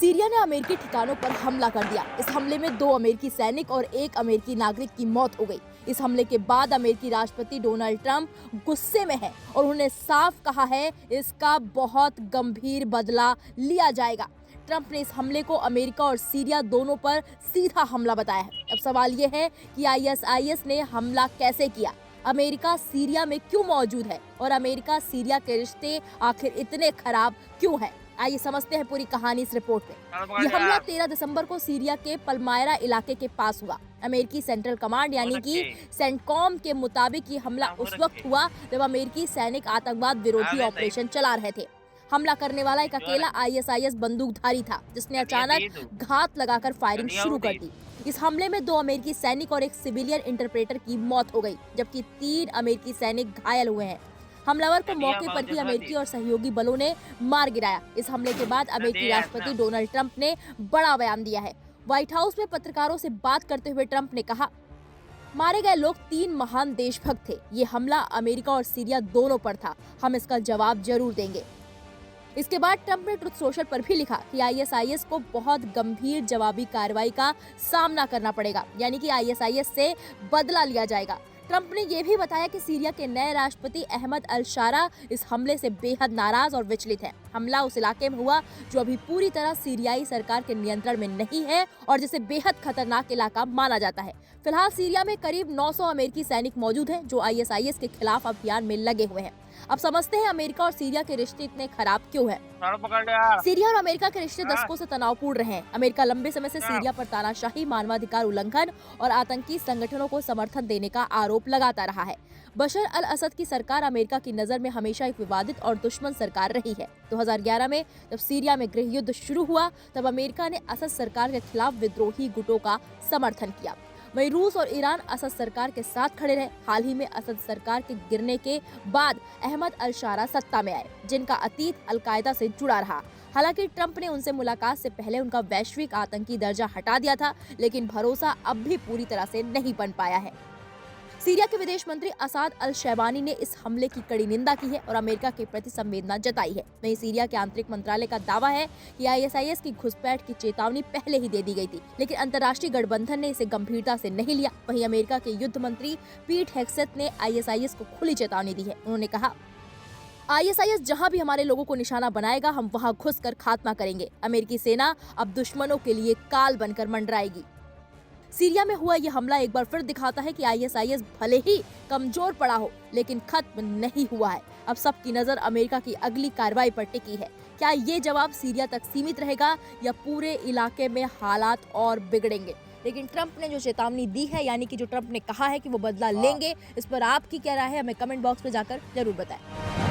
Syria ने अमेरिकी ठिकानों पर हमला कर दिया। इस हमले में 2 अमेरिकी सैनिक और 1 अमेरिकी नागरिक की मौत हो गई। इस हमले के बाद अमेरिकी राष्ट्रपति डोनाल्ड ट्रंप गुस्से में हैं और उन्होंने साफ कहा है इसका बहुत गंभीर बदला लिया जाएगा। ट्रंप ने इस हमले को अमेरिका और सीरिया दोनों पर सीधा हमला बताया है। अब सवाल ये है कि आईएसआईएस ने हमला कैसे किया, अमेरिका सीरिया में क्यों मौजूद है और अमेरिका सीरिया के रिश्ते आखिर इतने खराब क्यों हैं? आइए समझते हैं पूरी कहानी इस रिपोर्ट में। यह हमला 13 दिसंबर को सीरिया के पलमायरा इलाके के पास हुआ। अमेरिकी सेंट्रल कमांड यानी कि सेंटकॉम के मुताबिक ये हमला उस वक्त हुआ जब अमेरिकी सैनिक आतंकवाद विरोधी ऑपरेशन चला रहे थे। हमला करने वाला एक अकेला आईएसआईएस बंदूकधारी था जिसने अचानक घात लगाकर फायरिंग शुरू कर दी। इस हमले में 2 अमेरिकी सैनिक और एक सिविलियन इंटरप्रेटर की मौत हो गई, जबकि 3 अमेरिकी सैनिक घायल हुए हैं। हमलावर को मौके पर ही अमेरिकी और सहयोगी बलों ने मार गिराया। इस हमले के बाद अमेरिकी राष्ट्रपति डोनाल्ड ट्रंप ने बड़ा बयान दिया है। व्हाइट हाउस में पत्रकारों से बात करते हुए ट्रंप ने कहा, मारे गए लोग 3 महान देशभक्त थे। ये हमला अमेरिका और सीरिया दोनों पर था। हम इसका जवाब जरूर देंगे। इसके बाद ट्रंप ने ट्रुथ सोशल पर भी लिखा कि आईएसआईएस को बहुत गंभीर जवाबी कार्रवाई का सामना करना पड़ेगा, यानी कि आईएसआईएस से बदला लिया जाएगा। ट्रंप ने यह भी बताया कि सीरिया के नए राष्ट्रपति अहमद अल-शारा इस हमले से बेहद नाराज और विचलित हैं। हमला उस इलाके में हुआ जो अभी पूरी तरह सीरियाई सरकार के नियंत्रण में नहीं है और जिसे बेहद खतरनाक इलाका माना जाता है। फिलहाल सीरिया में करीब 900 अमेरिकी सैनिक मौजूद हैं जो आईएसआईएस के खिलाफ अभियान में लगे हुए हैं। अब समझते हैं अमेरिका और सीरिया के रिश्ते इतने खराब क्यों हैं। सीरिया और अमेरिका के रिश्ते दशकों से तनावपूर्ण रहे हैं। अमेरिका लंबे समय से सीरिया पर तानाशाही, मानवाधिकार उल्लंघन और आतंकी संगठनों को समर्थन देने का आरोप लगाता रहा है। बशर अल असद की सरकार अमेरिका की नजर में हमेशा एक विवादित और दुश्मन सरकार रही है। 2011 में जब सीरिया में गृह युद्ध शुरू हुआ तब अमेरिका ने असद सरकार के खिलाफ विद्रोही गुटों का समर्थन किया। वहीं रूस और ईरान असद सरकार के साथ खड़े रहे। हाल ही में असद सरकार के गिरने के बाद अहमद अल-शारा सत्ता में आए, जिनका अतीत अलकायदा से जुड़ा रहा। हालांकि ट्रंप ने उनसे मुलाकात से पहले उनका वैश्विक आतंकी दर्जा हटा दिया था, लेकिन भरोसा अब भी पूरी तरह से नहीं बन पाया है। सीरिया के विदेश मंत्री असाद अल शैबानी ने इस हमले की कड़ी निंदा की है और अमेरिका के प्रति संवेदना जताई है। वहीं सीरिया के आंतरिक मंत्रालय का दावा है कि आईएसआईएस की घुसपैठ की चेतावनी पहले ही दे दी गई थी, लेकिन अंतर्राष्ट्रीय गठबंधन ने इसे गंभीरता से नहीं लिया। वहीं अमेरिका के युद्ध मंत्री पीट हेग्सेथ ने आईएसआईएस को खुली चेतावनी दी है। उन्होंने कहा, आईएसआईएस जहां भी हमारे लोगों को निशाना बनाएगा, हम वहां घुसकर खात्मा करेंगे। अमेरिकी सेना अब दुश्मनों के लिए काल बनकर मंडराएगी। सीरिया में हुआ यह हमला एक बार फिर दिखाता है कि आईएसआईएस भले ही कमजोर पड़ा हो, लेकिन खत्म नहीं हुआ है। अब सबकी नजर अमेरिका की अगली कार्रवाई पर टिकी है। क्या ये जवाब सीरिया तक सीमित रहेगा या पूरे इलाके में हालात और बिगड़ेंगे? लेकिन ट्रंप ने जो चेतावनी दी है, यानी कि जो ट्रंप ने कहा है कि वो बदला लेंगे, इस पर आपकी क्या राय है? हमें कमेंट बॉक्स में जाकर जरूर बताएं।